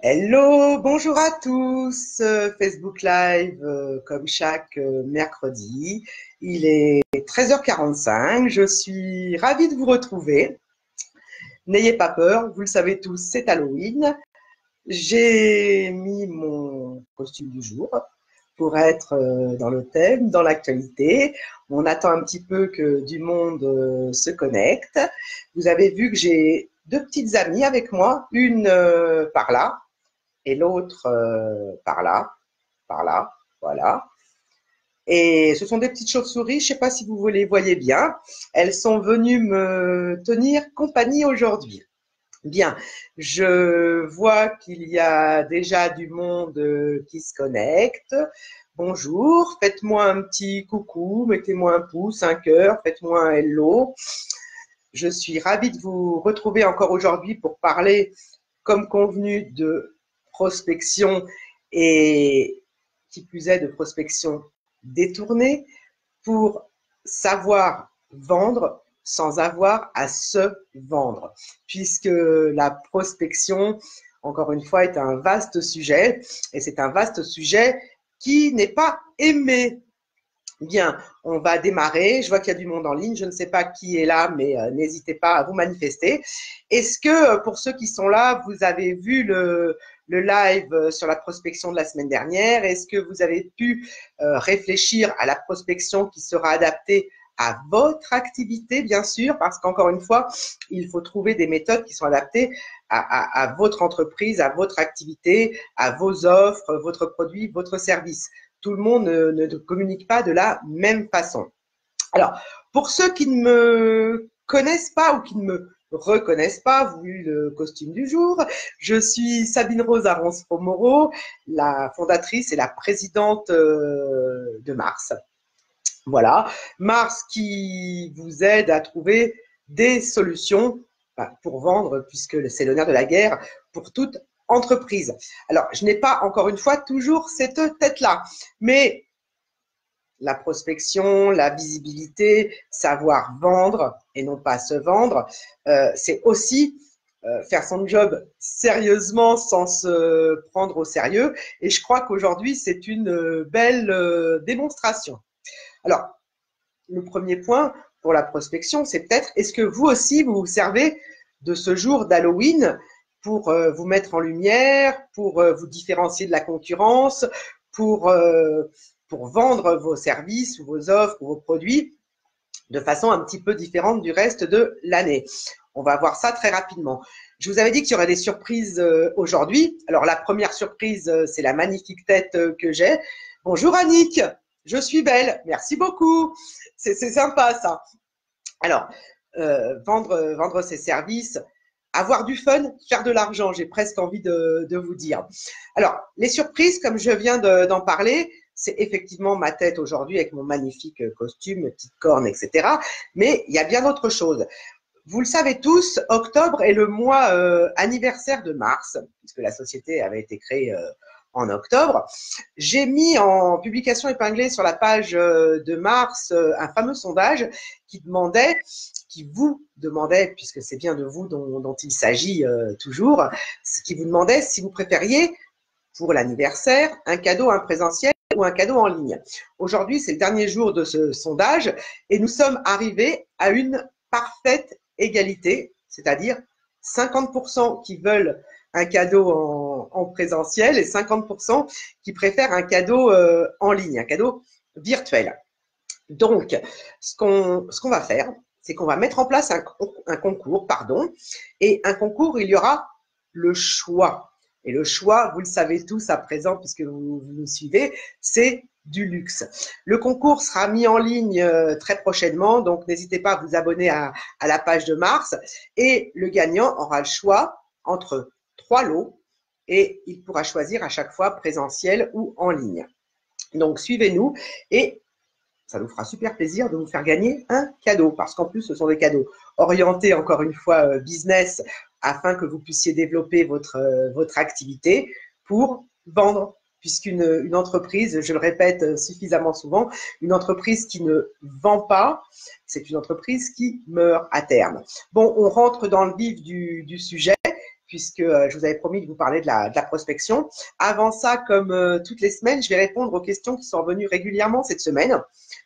Hello, bonjour à tous. Facebook Live, comme chaque mercredi. Il est 13h45. Je suis ravie de vous retrouver. N'ayez pas peur, vous le savez tous, c'est Halloween. J'ai mis mon costume du jour pour être dans le thème, dans l'actualité. On attend un petit peu que du monde se connecte. Vous avez vu que j'ai deux petites amies avec moi, une par là et l'autre par là, voilà. Et ce sont des petites chauves-souris, je ne sais pas si vous les voyez bien. Elles sont venues me tenir compagnie aujourd'hui. Bien, je vois qu'il y a déjà du monde qui se connecte. Bonjour, faites-moi un petit coucou, mettez-moi un pouce, un cœur, faites-moi un hello. Je suis ravie de vous retrouver encore aujourd'hui pour parler, comme convenu, de prospection et qui plus est de prospection détournée pour savoir vendre sans avoir à se vendre, puisque la prospection, encore une fois, est un vaste sujet et c'est un vaste sujet qui n'est pas aimé. Bien, on va démarrer. Je vois qu'il y a du monde en ligne. Je ne sais pas qui est là, mais n'hésitez pas à vous manifester. Est-ce que pour ceux qui sont là, vous avez vu le live sur la prospection de la semaine dernière? Est-ce que vous avez pu réfléchir à la prospection qui sera adaptée à votre activité, bien sûr, parce qu'encore une fois, il faut trouver des méthodes qui sont adaptées à votre entreprise, à votre activité, à vos offres, votre produit, votre service. Tout le monde ne communique pas de la même façon. Alors, pour ceux qui ne me connaissent pas ou qui ne me reconnaissent pas, vu le costume du jour, je suis Sabine Rose Arons-Moreau, la fondatrice et la présidente de Mars. Voilà, Mars qui vous aide à trouver des solutions pour vendre, puisque c'est l'honneur de la guerre, pour toute entreprise. Alors, je n'ai pas, encore une fois, toujours cette tête-là, mais la prospection, la visibilité, savoir vendre et non pas se vendre, c'est aussi faire son job sérieusement sans se prendre au sérieux. Et je crois qu'aujourd'hui, c'est une belle démonstration. Alors, le premier point pour la prospection, c'est peut-être, est-ce que vous aussi, vous vous servez de ce jour d'Halloween pour vous mettre en lumière, pour vous différencier de la concurrence, pour, euh, pour vendre vos services ou vos offres ou vos produits de façon un petit peu différente du reste de l'année. On va voir ça très rapidement. Je vous avais dit qu'il y aurait des surprises aujourd'hui. Alors, la première surprise, c'est la magnifique tête que j'ai. Bonjour Annick, je suis belle, merci beaucoup. C'est sympa ça. Alors, vendre ses services, avoir du fun, faire de l'argent, j'ai presque envie de vous dire. Alors, les surprises, comme je viens d'en parler, c'est effectivement ma tête aujourd'hui avec mon magnifique costume, mes petites cornes, etc. Mais il y a bien d'autres choses. Vous le savez tous, octobre est le mois anniversaire de Mars, puisque la société avait été créée en octobre. J'ai mis en publication épinglée sur la page de Mars un fameux sondage qui demandait, qui vous demandait, puisque c'est bien de vous dont il s'agit toujours, qui vous demandait si vous préfériez pour l'anniversaire un cadeau en présentiel ou un cadeau en ligne. Aujourd'hui, c'est le dernier jour de ce sondage et nous sommes arrivés à une parfaite égalité, c'est-à-dire 50% qui veulent un cadeau en présentiel et 50% qui préfèrent un cadeau en ligne, un cadeau virtuel. Donc, ce qu'on va faire, c'est qu'on va mettre en place un concours, et un concours, il y aura le choix. Et le choix, vous le savez tous à présent, puisque vous nous suivez, c'est du luxe. Le concours sera mis en ligne très prochainement, donc n'hésitez pas à vous abonner à la page de Mars. Et le gagnant aura le choix entre 3 lots et il pourra choisir à chaque fois présentiel ou en ligne. Donc suivez-nous et ça nous fera super plaisir de vous faire gagner un cadeau, parce qu'en plus, ce sont des cadeaux orientés, encore une fois, business, afin que vous puissiez développer votre activité pour vendre. Puisqu'une entreprise, je le répète suffisamment souvent, une entreprise qui ne vend pas, c'est une entreprise qui meurt à terme. Bon, on rentre dans le vif du sujet, puisque je vous avais promis de vous parler de la prospection. Avant ça, comme toutes les semaines, je vais répondre aux questions qui sont revenues régulièrement cette semaine.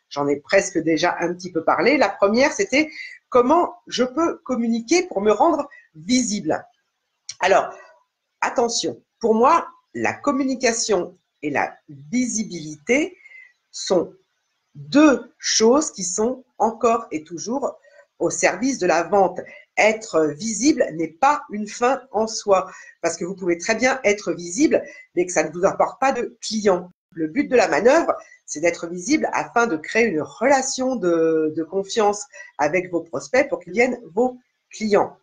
J'en ai presque déjà un petit peu parlé. La première, c'était comment je peux communiquer pour me rendre visible. Alors, attention, pour moi, la communication et la visibilité sont deux choses qui sont encore et toujours au service de la vente. Être visible n'est pas une fin en soi, parce que vous pouvez très bien être visible, mais que ça ne vous apporte pas de clients. Le but de la manœuvre, c'est d'être visible afin de créer une relation de confiance avec vos prospects pour qu'ils deviennent vos clients.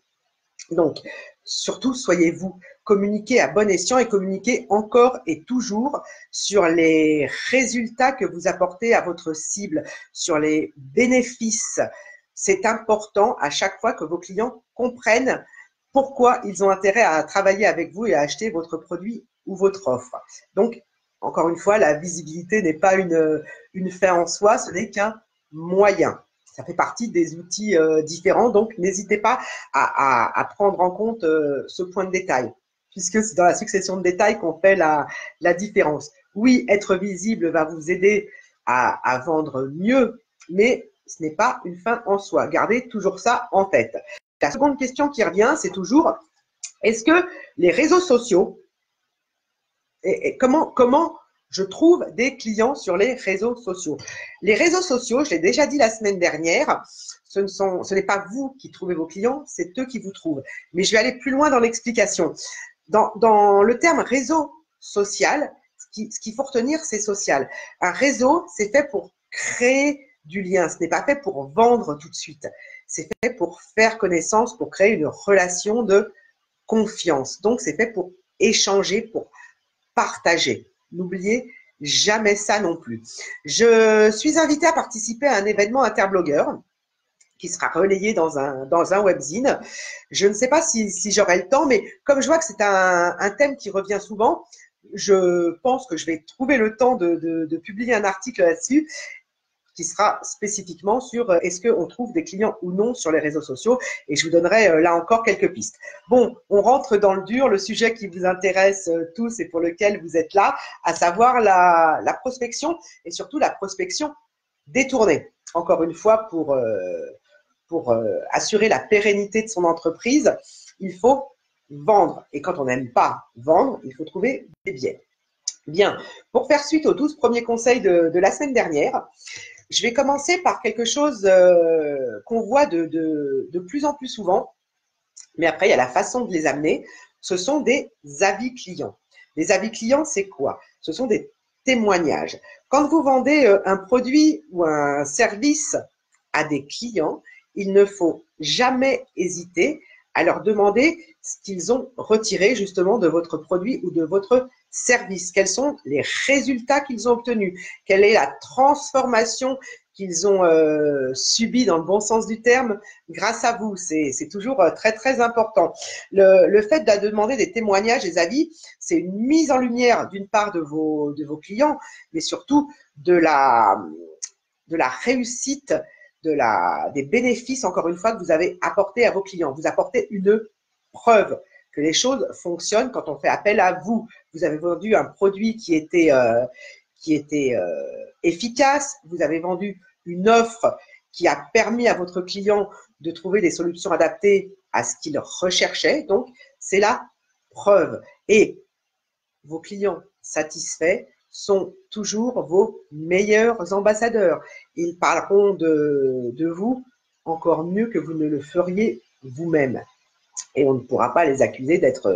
Donc, surtout, soyez-vous, communiquez à bon escient et communiquez encore et toujours sur les résultats que vous apportez à votre cible, sur les bénéfices. C'est important à chaque fois que vos clients comprennent pourquoi ils ont intérêt à travailler avec vous et à acheter votre produit ou votre offre. Donc, encore une fois, la visibilité n'est pas une fin en soi, ce n'est qu'un moyen. Ça fait partie des outils différents, donc n'hésitez pas à prendre en compte ce point de détail, puisque c'est dans la succession de détails qu'on fait la différence. Oui, être visible va vous aider à vendre mieux, mais ce n'est pas une fin en soi. Gardez toujours ça en tête. La seconde question qui revient, c'est toujours, est-ce que les réseaux sociaux, et comment je trouve des clients sur les réseaux sociaux? Les réseaux sociaux, je l'ai déjà dit la semaine dernière, ce n'est pas vous qui trouvez vos clients, c'est eux qui vous trouvent. Mais je vais aller plus loin dans l'explication. Dans le terme réseau social, ce qu'il faut retenir, c'est social. Un réseau, c'est fait pour créer du lien. Ce n'est pas fait pour vendre tout de suite. C'est fait pour faire connaissance, pour créer une relation de confiance. Donc, c'est fait pour échanger, pour partager. N'oubliez jamais ça non plus. Je suis invitée à participer à un événement interblogueur qui sera relayé dans un webzine. Je ne sais pas si j'aurai le temps, mais comme je vois que c'est un thème qui revient souvent, je pense que je vais trouver le temps de publier un article là-dessus qui sera spécifiquement sur est-ce qu'on trouve des clients ou non sur les réseaux sociaux, et je vous donnerai là encore quelques pistes. Bon, on rentre dans le dur, le sujet qui vous intéresse tous et pour lequel vous êtes là, à savoir la prospection, et surtout la prospection détournée. Encore une fois, pour assurer la pérennité de son entreprise, il faut vendre. Et quand on n'aime pas vendre, il faut trouver des biais. Bien, pour faire suite aux 12 premiers conseils de la semaine dernière, je vais commencer par quelque chose qu'on voit de plus en plus souvent, mais après, il y a la façon de les amener. Ce sont des avis clients. Les avis clients, c'est quoi? Ce sont des témoignages. Quand vous vendez un produit ou un service à des clients, il ne faut jamais hésiter à leur demander ce qu'ils ont retiré justement de votre produit ou de votre service. Quels sont les résultats qu'ils ont obtenus? Quelle est la transformation qu'ils ont subie dans le bon sens du terme grâce à vous? C'est toujours très, très important. Le fait de demander des témoignages, des avis, c'est une mise en lumière d'une part de vos clients, mais surtout de la réussite, des bénéfices, encore une fois, que vous avez apportés à vos clients. Vous apportez une preuve que les choses fonctionnent quand on fait appel à vous. Vous avez vendu un produit qui était efficace, vous avez vendu une offre qui a permis à votre client de trouver des solutions adaptées à ce qu'il recherchait. Donc, c'est la preuve. Et vos clients satisfaits sont toujours vos meilleurs ambassadeurs. Ils parleront de vous encore mieux que vous ne le feriez vous-même. Et on ne pourra pas les accuser d'être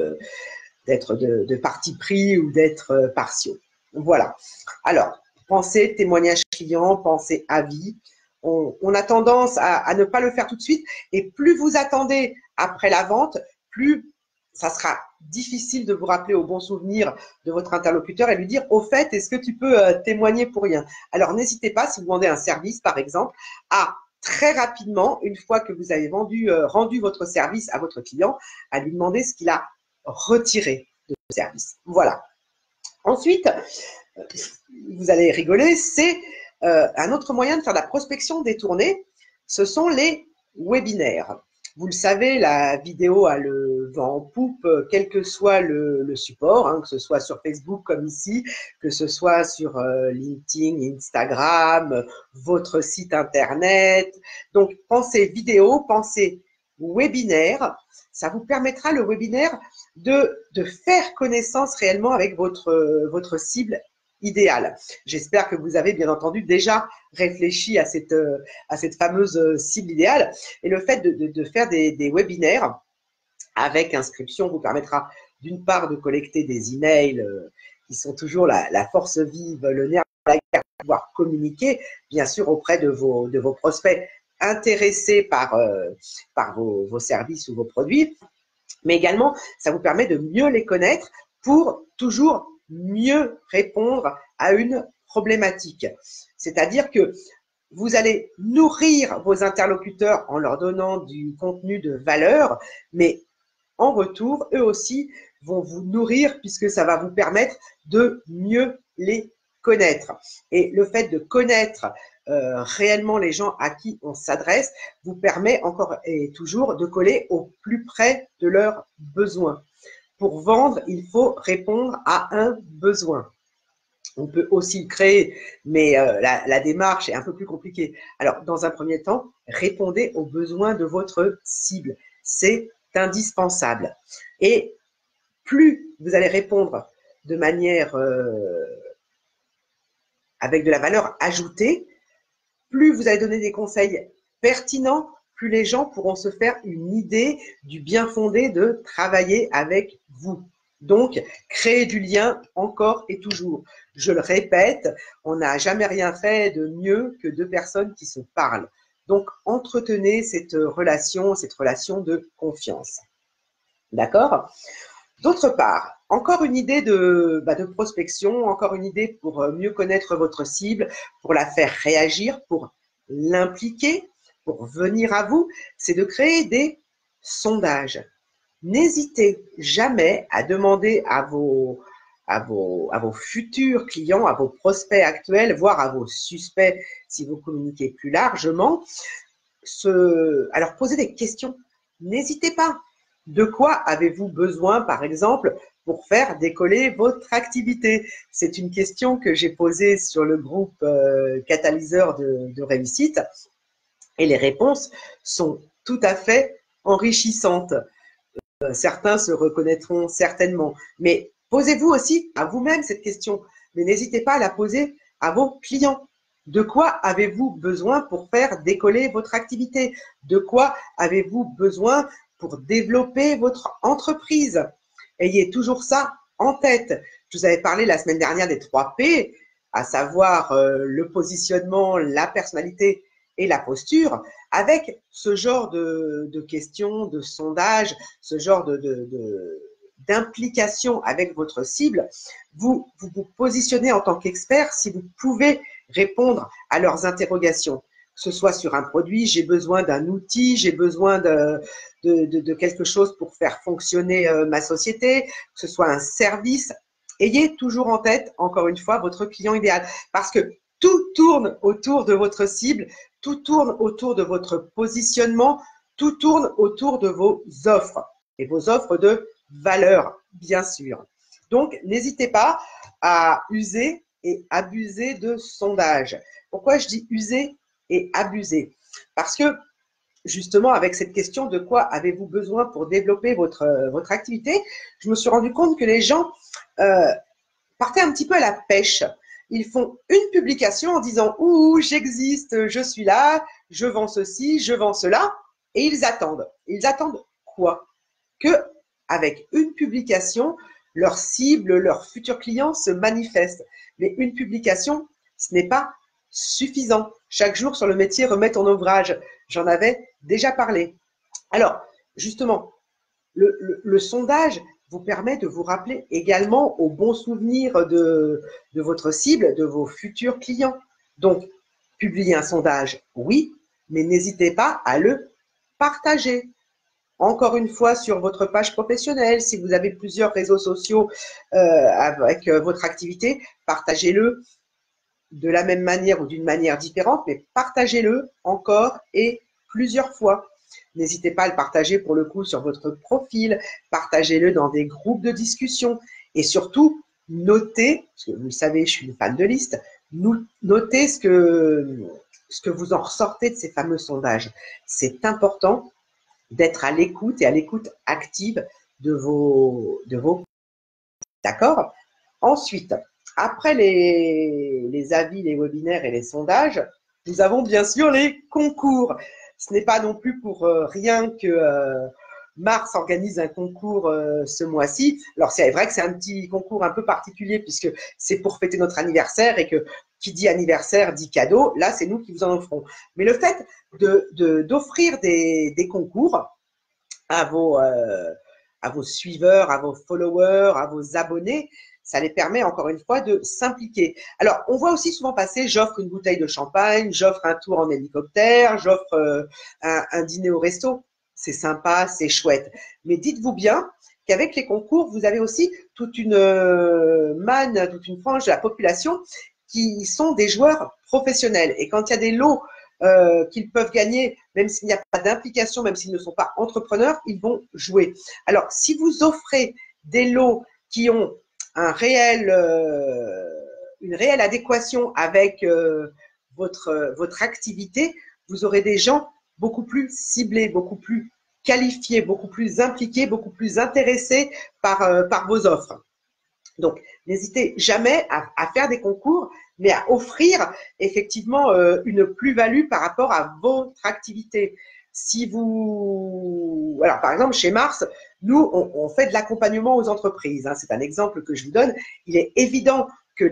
de parti pris ou d'être partiaux. Voilà. Alors, pensez témoignage client, pensez avis. On a tendance à ne pas le faire tout de suite. Et plus vous attendez après la vente, plus ça sera difficile de vous rappeler au bon souvenir de votre interlocuteur et lui dire, au fait, est-ce que tu peux témoigner pour rien? Alors, n'hésitez pas, si vous vendez un service, par exemple, à très rapidement, une fois que vous avez rendu votre service à votre client, à lui demander ce qu'il a retiré de ce service. Voilà. Ensuite, vous allez rigoler, c'est un autre moyen de faire de la prospection détournée, ce sont les webinaires. Vous le savez, la vidéo a le vent en poupe, quel que soit le support, hein, que ce soit sur Facebook comme ici, que ce soit sur LinkedIn, Instagram, votre site internet. Donc, pensez vidéo, pensez webinaire. Ça vous permettra, le webinaire, de faire connaissance réellement avec votre cible idéale. J'espère que vous avez bien entendu déjà réfléchi à cette fameuse cible idéale. Et le fait de faire des webinaires avec inscription vous permettra d'une part de collecter des emails qui sont toujours la force vive, le nerf de la guerre, pour pouvoir communiquer bien sûr auprès de vos prospects intéressés par vos services ou vos produits, mais également ça vous permet de mieux les connaître pour toujours mieux répondre à une problématique. C'est-à-dire que vous allez nourrir vos interlocuteurs en leur donnant du contenu de valeur, mais en retour, eux aussi vont vous nourrir puisque ça va vous permettre de mieux les connaître. Et le fait de connaître réellement les gens à qui on s'adresse vous permet encore et toujours de coller au plus près de leurs besoins. Pour vendre, il faut répondre à un besoin. On peut aussi le créer, mais la démarche est un peu plus compliquée. Alors, dans un premier temps, répondez aux besoins de votre cible. C'est indispensable. Et plus vous allez répondre de manière avec de la valeur ajoutée, plus vous allez donner des conseils pertinents, plus les gens pourront se faire une idée du bien fondé de travailler avec vous. Donc, créer du lien encore et toujours. Je le répète, on n'a jamais rien fait de mieux que deux personnes qui se parlent. Donc, entretenez cette relation de confiance. D'accord? D'autre part, encore une idée de prospection, encore une idée pour mieux connaître votre cible, pour la faire réagir, pour l'impliquer, pour venir à vous, c'est de créer des sondages. N'hésitez jamais à demander à vos futurs clients, à vos prospects actuels, voire à vos suspects si vous communiquez plus largement, à leur poser des questions. N'hésitez pas. De quoi avez-vous besoin, par exemple, pour faire décoller votre activité? C'est une question que j'ai posée sur le groupe Catalyseur de réussite et les réponses sont tout à fait enrichissantes. Certains se reconnaîtront certainement, mais posez-vous aussi à vous-même cette question, mais n'hésitez pas à la poser à vos clients. De quoi avez-vous besoin pour faire décoller votre activité? De quoi avez-vous besoin pour développer votre entreprise? Ayez toujours ça en tête. Je vous avais parlé la semaine dernière des 3 P, à savoir le positionnement, la personnalité et la posture. Avec ce genre de questions, de sondages, ce genre d'implication avec votre cible, vous positionnez en tant qu'expert si vous pouvez répondre à leurs interrogations. Que ce soit sur un produit, j'ai besoin d'un outil, j'ai besoin de quelque chose pour faire fonctionner ma société, que ce soit un service. Ayez toujours en tête, encore une fois, votre client idéal. Parce que tout tourne autour de votre cible, tout tourne autour de votre positionnement, tout tourne autour de vos offres et vos offres de valeur, bien sûr. Donc, n'hésitez pas à user et abuser de sondages. Pourquoi je dis user et abuser? Parce que justement, avec cette question de quoi avez-vous besoin pour développer votre activité, je me suis rendu compte que les gens partaient un petit peu à la pêche. Ils font une publication en disant « Ouh, j'existe, je suis là, je vends ceci, je vends cela » et ils attendent. Ils attendent quoi? Que avec une publication, leur cible, leurs futurs clients se manifestent. Mais une publication, ce n'est pas suffisant. Chaque jour sur le métier, remet ton ouvrage. J'en avais déjà parlé. Alors, justement, le sondage vous permet de vous rappeler également aux bons souvenirs de votre cible, de vos futurs clients. Donc, publier un sondage, oui, mais n'hésitez pas à le partager. Encore une fois, sur votre page professionnelle, si vous avez plusieurs réseaux sociaux avec votre activité, partagez-le de la même manière ou d'une manière différente, mais partagez-le encore et plusieurs fois. N'hésitez pas à le partager pour le coup sur votre profil, partagez-le dans des groupes de discussion et surtout, notez, parce que vous le savez, je suis une fan de liste, notez ce que vous en ressortez de ces fameux sondages. C'est important d'être à l'écoute et à l'écoute active de vos d'accord. Ensuite, après les avis, les webinaires et les sondages, nous avons bien sûr les concours. Ce n'est pas non plus pour rien que Mars organise un concours ce mois-ci. Alors, c'est vrai que c'est un petit concours un peu particulier puisque c'est pour fêter notre anniversaire et que qui dit anniversaire dit cadeau. Là, c'est nous qui vous en offrons. Mais le fait d'offrir des concours à vos suiveurs, à vos followers, à vos abonnés, ça les permet encore une fois de s'impliquer. Alors, on voit aussi souvent passer, j'offre une bouteille de champagne, j'offre un tour en hélicoptère, j'offre un dîner au resto. C'est sympa, c'est chouette. Mais dites-vous bien qu'avec les concours, vous avez aussi toute une manne, toute une frange de la population qui sont des joueurs professionnels. Et quand il y a des lots qu'ils peuvent gagner, même s'il n'y a pas d'implication, même s'ils ne sont pas entrepreneurs, ils vont jouer. Alors, si vous offrez des lots qui ont une réelle adéquation avec votre activité, vous aurez des gens beaucoup plus ciblés, beaucoup plus qualifiés, beaucoup plus impliqués, beaucoup plus intéressés par vos offres. Donc, n'hésitez jamais à faire des concours, mais à offrir effectivement une plus-value par rapport à votre activité. Si vous… Alors, par exemple, chez Mars, nous, on fait de l'accompagnement aux entreprises. Hein. C'est un exemple que je vous donne. Il est évident que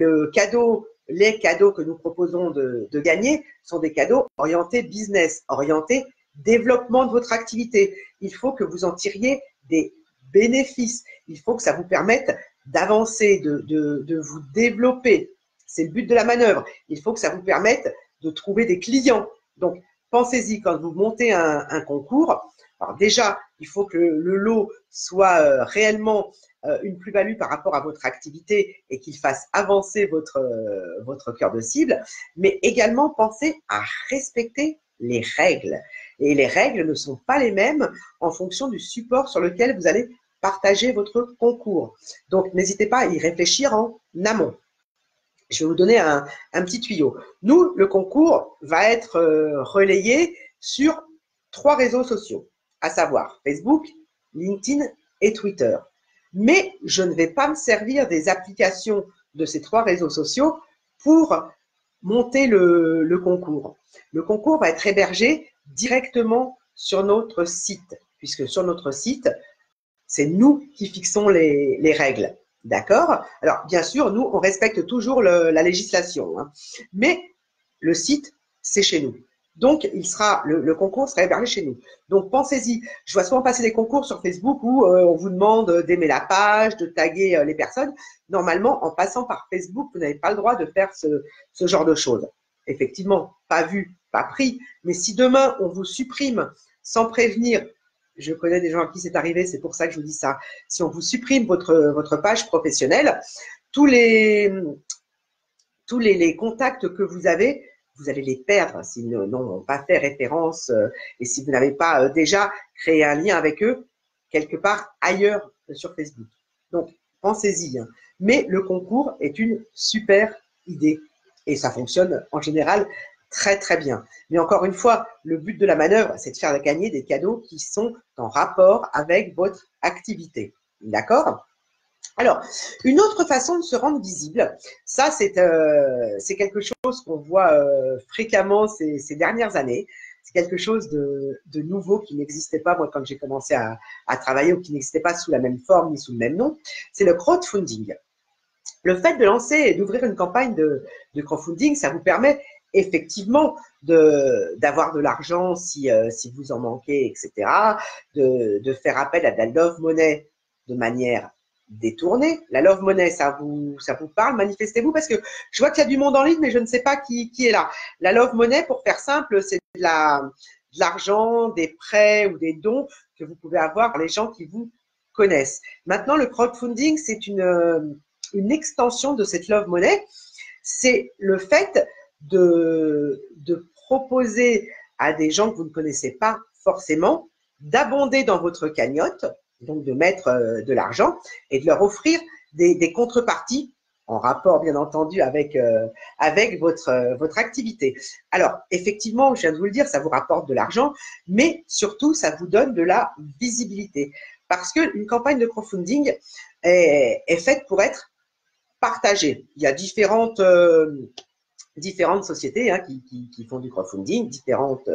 les cadeaux que nous proposons de gagner sont des cadeaux orientés business, orientés développement de votre activité. Il faut que vous en tiriez des bénéfices. Il faut que ça vous permette d'avancer, de vous développer. C'est le but de la manœuvre. Il faut que ça vous permette de trouver des clients. Donc, pensez-y quand vous montez un concours. Alors déjà, il faut que le lot soit réellement une plus-value par rapport à votre activité et qu'il fasse avancer votre cœur de cible. Mais également, pensez à respecter les règles. Et les règles ne sont pas les mêmes en fonction du support sur lequel vous allez partager votre concours. Donc, n'hésitez pas à y réfléchir en amont. Je vais vous donner un petit tuyau. Nous, le concours va être relayé sur 3 réseaux sociaux, à savoir Facebook, LinkedIn et Twitter. Mais je ne vais pas me servir des applications de ces 3 réseaux sociaux pour monter le concours. Le concours va être hébergé directement sur notre site, puisque sur notre site, c'est nous qui fixons les règles. D'accord? Alors, bien sûr, nous, on respecte toujours la législation. Hein, mais le site, c'est chez nous. Donc, le concours sera hébergé chez nous. Donc, pensez-y. Je vois souvent passer des concours sur Facebook où on vous demande d'aimer la page, de taguer les personnes. Normalement, en passant par Facebook, vous n'avez pas le droit de faire ce genre de choses. Effectivement, pas vu, pas pris. Mais si demain, on vous supprime sans prévenir, je connais des gens à qui c'est arrivé, c'est pour ça que je vous dis ça. Si on vous supprime votre page professionnelle, tous les contacts que vous allez les perdre s'ils n'ont pas fait référence et si vous n'avez pas déjà créé un lien avec eux quelque part ailleurs sur Facebook. Donc, pensez-y. Hein. Mais le concours est une super idée et ça fonctionne en général très très bien. Mais encore une fois, le but de la manœuvre, c'est de faire gagner des cadeaux qui sont en rapport avec votre activité. D'accord ? Alors, une autre façon de se rendre visible, ça c'est quelque chose qu'on voit fréquemment ces dernières années. C'est quelque chose de nouveau qui n'existait pas, moi, quand j'ai commencé à travailler ou qui n'existait pas sous la même forme ni sous le même nom. C'est le crowdfunding. Le fait de lancer et d'ouvrir une campagne de crowdfunding, ça vous permet effectivement d'avoir de l'argent si vous en manquez, etc., de faire appel à de la love money de manière détournée. La love money, ça vous parle? Manifestez-vous parce que je vois qu'il y a du monde en ligne, mais je ne sais pas qui est là. La love money, pour faire simple, c'est de l'argent, des prêts ou des dons que vous pouvez avoir les gens qui vous connaissent. Maintenant, le crowdfunding, c'est une extension de cette love money. C'est le fait de proposer à des gens que vous ne connaissez pas forcément d'abonder dans votre cagnotte, donc de mettre de l'argent et de leur offrir des contreparties en rapport, bien entendu, avec votre activité. Alors, effectivement, je viens de vous le dire, ça vous rapporte de l'argent, mais surtout, ça vous donne de la visibilité. Parce qu'une campagne de crowdfunding est faite pour être partagée. Il y a différentes sociétés qui font du crowdfunding, différentes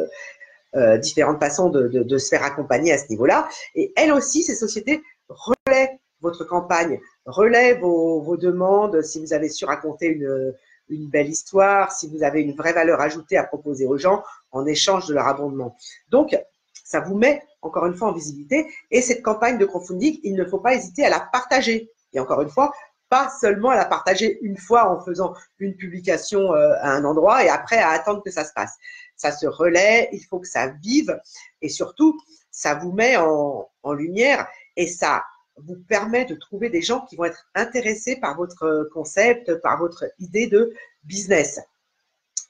façons de se faire accompagner à ce niveau-là. Et elles aussi, ces sociétés, relaient votre campagne, relaient vos demandes, si vous avez su raconter une belle histoire, si vous avez une vraie valeur ajoutée à proposer aux gens en échange de leur abondement. Donc, ça vous met encore une fois en visibilité. Et cette campagne de crowdfunding, il ne faut pas hésiter à la partager. Et encore une fois, pas seulement à la partager une fois en faisant une publication à un endroit et après à attendre que ça se passe. Ça se relaie, il faut que ça vive et surtout, ça vous met en lumière et ça vous permet de trouver des gens qui vont être intéressés par votre concept, par votre idée de business.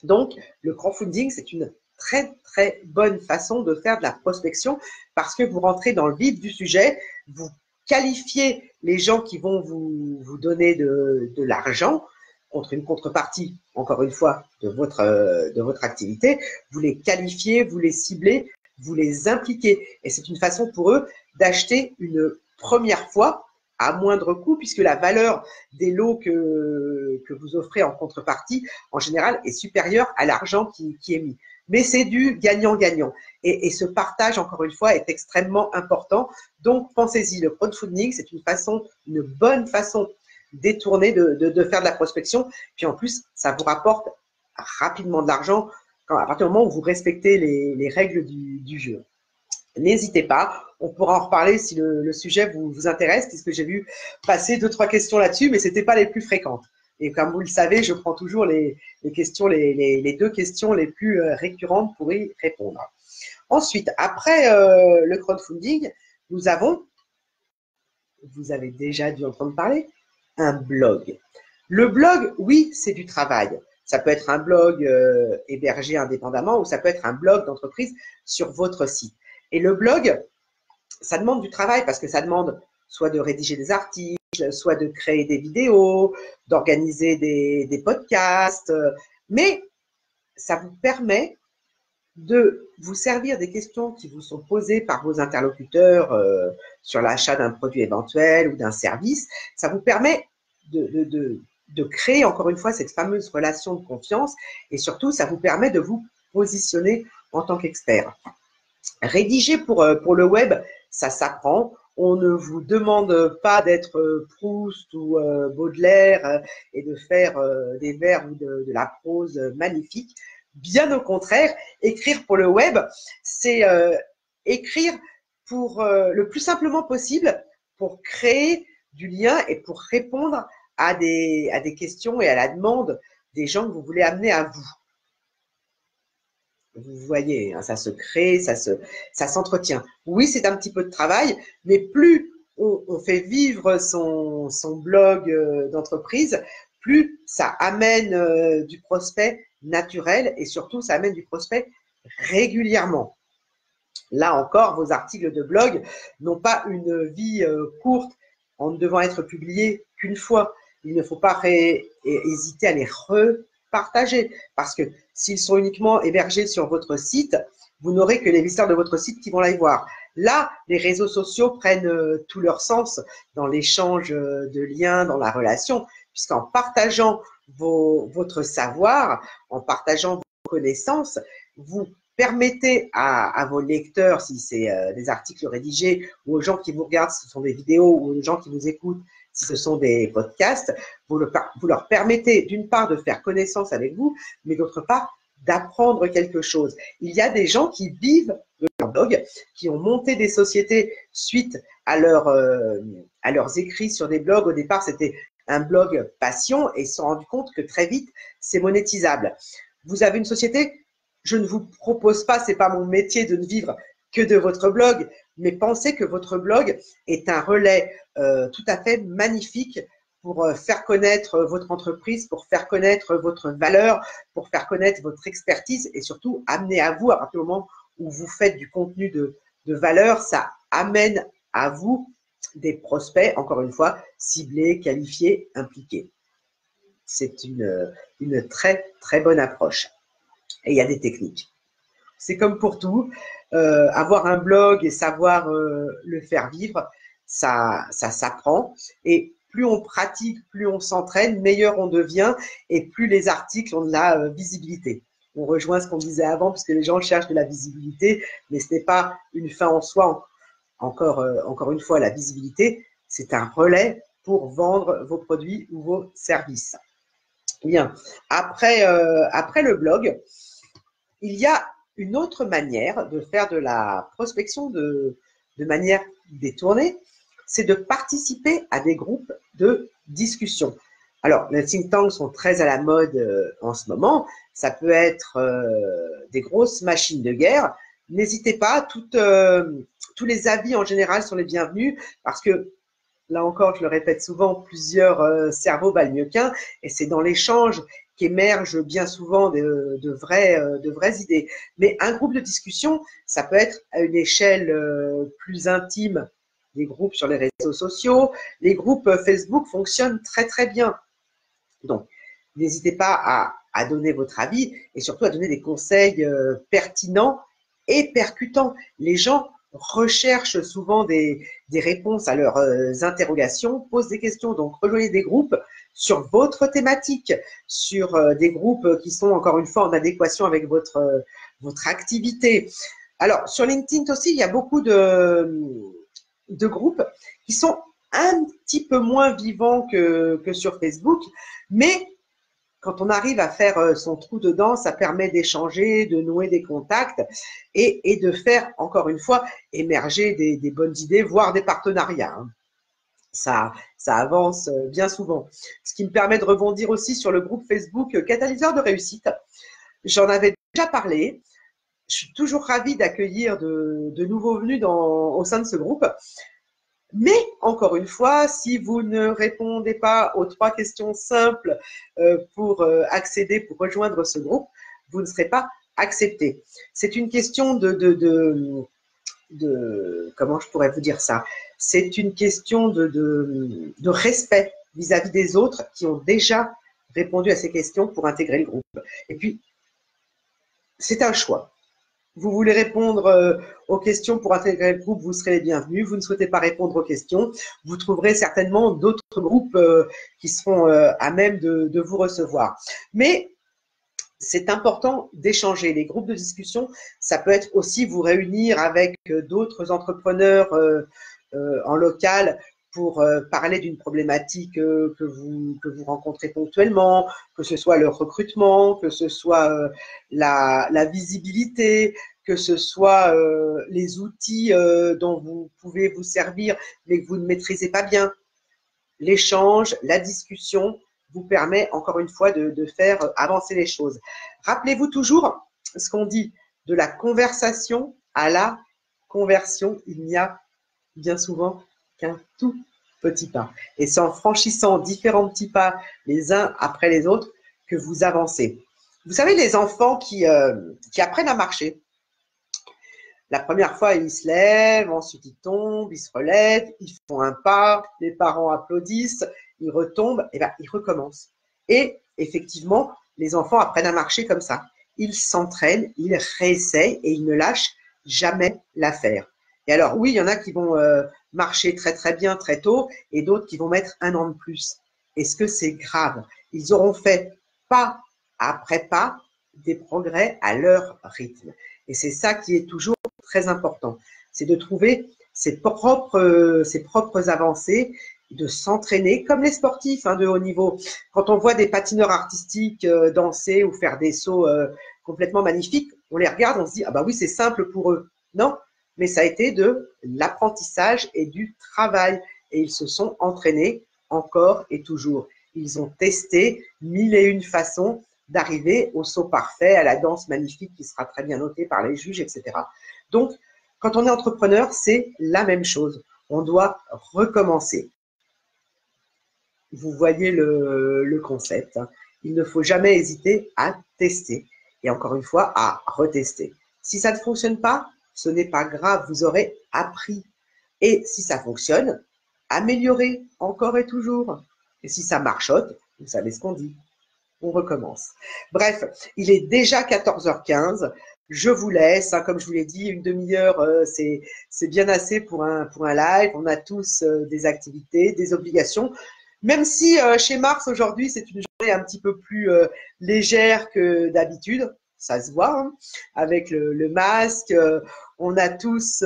Donc, le crowdfunding, c'est une très, très bonne façon de faire de la prospection parce que vous rentrez dans le vif du sujet, vous qualifiez les gens qui vont vous donner de l'argent contre une contrepartie, encore une fois, de votre activité. Vous les qualifiez, vous les ciblez, vous les impliquez. Et c'est une façon pour eux d'acheter une première fois à moindre coût, puisque la valeur des lots que vous offrez en contrepartie, en général, est supérieure à l'argent qui est mis. Mais c'est du gagnant-gagnant. Et ce partage, encore une fois, est extrêmement important. Donc, pensez-y, le crowdfunding, c'est une bonne façon détournée de faire de la prospection. Puis en plus, ça vous rapporte rapidement de l'argent à partir du moment où vous respectez les règles du jeu. N'hésitez pas, on pourra en reparler si le sujet vous intéresse, puisque j'ai vu passer 2-3 questions là-dessus, mais ce n'étaient pas les plus fréquentes. Et comme vous le savez, je prends toujours les questions, les 2 questions les plus récurrentes pour y répondre. Ensuite, après le crowdfunding, nous avons, vous avez déjà dû entendre parler, un blog. Le blog, oui, c'est du travail. Ça peut être un blog hébergé indépendamment ou ça peut être un blog d'entreprise sur votre site. Et le blog, ça demande du travail parce que ça demande soit de rédiger des articles, soit de créer des vidéos, d'organiser des podcasts, mais ça vous permet de vous servir des questions qui vous sont posées par vos interlocuteurs sur l'achat d'un produit éventuel ou d'un service. Ça vous permet de créer encore une fois cette fameuse relation de confiance et surtout, ça vous permet de vous positionner en tant qu'expert. Rédiger pour le web, ça s'apprend. On ne vous demande pas d'être Proust ou Baudelaire et de faire des vers ou de la prose magnifique. Bien au contraire, écrire pour le web, c'est écrire pour le plus simplement possible pour créer du lien et pour répondre à des questions et à la demande des gens que vous voulez amener à vous. Vous voyez, ça se crée, ça s'entretient. Oui, c'est un petit peu de travail, mais plus on fait vivre son blog d'entreprise, plus ça amène du prospect naturel et surtout, ça amène du prospect régulièrement. Là encore, vos articles de blog n'ont pas une vie courte en ne devant être publiés qu'une fois. Il ne faut pas hésiter à les repartager parce que s'ils sont uniquement hébergés sur votre site, vous n'aurez que les visiteurs de votre site qui vont les voir. Là, les réseaux sociaux prennent tout leur sens dans l'échange de liens, dans la relation, puisqu'en partageant votre savoir, en partageant vos connaissances, vous permettez à vos lecteurs, si c'est des articles rédigés, ou aux gens qui vous regardent, si ce sont des vidéos, ou aux gens qui vous écoutent, si ce sont des podcasts, vous leur permettez d'une part de faire connaissance avec vous, mais d'autre part d'apprendre quelque chose. Il y a des gens qui vivent de leur blog, qui ont monté des sociétés suite à leurs écrits sur des blogs. Au départ, c'était un blog passion et ils se sont rendus compte que très vite, c'est monétisable. Vous avez une société, je ne vous propose pas, c'est pas mon métier de ne vivre que de votre blog, mais pensez que votre blog est un relais tout à fait magnifique pour faire connaître votre entreprise, pour faire connaître votre valeur, pour faire connaître votre expertise et surtout amener à vous, à partir du moment où vous faites du contenu de valeur, ça amène à vous des prospects, encore une fois, ciblés, qualifiés, impliqués. C'est une très, très bonne approche. Et il y a des techniques. C'est comme pour tout, avoir un blog et savoir le faire vivre, ça s'apprend. Et plus on pratique, plus on s'entraîne, meilleur on devient et plus les articles ont de la visibilité. On rejoint ce qu'on disait avant, parce que les gens cherchent de la visibilité, mais ce n'est pas une fin en soi. Encore une fois, la visibilité, c'est un relais pour vendre vos produits ou vos services. Bien. Après le blog, il y a une autre manière de faire de la prospection de manière détournée, c'est de participer à des groupes de discussion. Alors, les think tanks sont très à la mode en ce moment. Ça peut être des grosses machines de guerre. N'hésitez pas, tous les avis en général sont les bienvenus parce que, là encore, je le répète souvent, plusieurs cerveaux valent mieux qu'un, et c'est dans l'échange qu'émergent bien souvent de vraies idées. Mais un groupe de discussion, ça peut être à une échelle plus intime des groupes sur les réseaux sociaux. Les groupes Facebook fonctionnent très très bien. Donc, n'hésitez pas à donner votre avis et surtout à donner des conseils pertinents et percutants. Les gens recherchent souvent des réponses à leurs interrogations, posent des questions. Donc, rejoignez des groupes sur votre thématique, sur des groupes qui sont, encore une fois, en adéquation avec votre activité. Alors, sur LinkedIn aussi, il y a beaucoup de groupes qui sont un petit peu moins vivants que sur Facebook, mais quand on arrive à faire son trou dedans, ça permet d'échanger, de nouer des contacts et de faire, encore une fois, émerger des bonnes idées, voire des partenariats. Ça avance bien souvent. Ce qui me permet de rebondir aussi sur le groupe Facebook Catalyseur de réussite. J'en avais déjà parlé. Je suis toujours ravie d'accueillir de nouveaux venus au sein de ce groupe. Mais, encore une fois, si vous ne répondez pas aux 3 questions simples pour accéder, pour rejoindre ce groupe, vous ne serez pas accepté. C'est une question de comment je pourrais vous dire ça? C'est une question de respect vis-à-vis des autres qui ont déjà répondu à ces questions pour intégrer le groupe. Et puis, c'est un choix. Vous voulez répondre aux questions pour intégrer le groupe, vous serez les bienvenus. Vous ne souhaitez pas répondre aux questions, vous trouverez certainement d'autres groupes qui seront à même de vous recevoir. Mais c'est important d'échanger. Les groupes de discussion, ça peut être aussi vous réunir avec d'autres entrepreneurs en local pour parler d'une problématique que vous rencontrez ponctuellement, que ce soit le recrutement, que ce soit la visibilité, que ce soit les outils dont vous pouvez vous servir mais que vous ne maîtrisez pas bien. L'échange, la discussion vous permet encore une fois de faire avancer les choses. Rappelez-vous toujours ce qu'on dit, de la conversation à la conversion, il n'y a bien souvent qu'un tout petit pas. Et c'est en franchissant différents petits pas les uns après les autres que vous avancez. Vous savez, les enfants qui apprennent à marcher, la première fois, ils se lèvent, ensuite ils tombent, ils se relèvent, ils font un pas, les parents applaudissent, ils retombent, et bien ils recommencent. Et effectivement, les enfants apprennent à marcher comme ça. Ils s'entraînent, ils réessayent et ils ne lâchent jamais l'affaire. Et alors oui, il y en a qui vont marcher très très bien très tôt et d'autres qui vont mettre 1 an de plus. Est-ce que c'est grave? Ils auront fait pas après pas des progrès à leur rythme. Et c'est ça qui est toujours très important. C'est de trouver ses propres avancées, de s'entraîner comme les sportifs de haut niveau. Quand on voit des patineurs artistiques danser ou faire des sauts complètement magnifiques, on les regarde, on se dit ah bah oui, c'est simple pour eux. Non, mais ça a été de l'apprentissage et du travail. Et ils se sont entraînés encore et toujours. Ils ont testé 1001 façons d'arriver au saut parfait, à la danse magnifique qui sera très bien notée par les juges, etc. Donc, quand on est entrepreneur, c'est la même chose. On doit recommencer. Vous voyez le concept. Il ne faut jamais hésiter à tester et encore une fois à retester. Si ça ne fonctionne pas, ce n'est pas grave, vous aurez appris. Et si ça fonctionne, améliorez encore et toujours. Et si ça marchote, vous savez ce qu'on dit. On recommence. Bref, il est déjà 14h15. Je vous laisse. Hein, comme je vous l'ai dit, une demi-heure, c'est bien assez pour un live. On a tous des activités, des obligations. Même si chez Mars, aujourd'hui, c'est une journée un petit peu plus légère que d'habitude. Ça se voit, hein, avec le masque. On a tous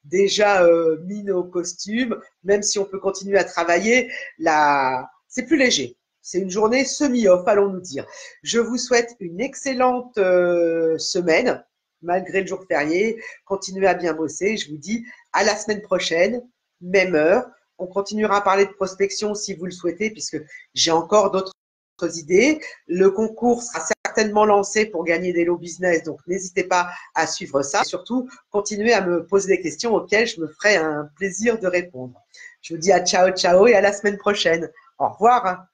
déjà mis nos costumes. Même si on peut continuer à travailler, là, c'est plus léger. C'est une journée semi-off, allons-nous dire. Je vous souhaite une excellente semaine, malgré le jour férié. Continuez à bien bosser. Je vous dis à la semaine prochaine, même heure. On continuera à parler de prospection si vous le souhaitez, puisque j'ai encore d'autres idées. Le concours sera certainement lancé pour gagner des lots business, donc n'hésitez pas à suivre ça. Et surtout, continuez à me poser des questions auxquelles je me ferai un plaisir de répondre. Je vous dis à ciao, ciao et à la semaine prochaine. Au revoir.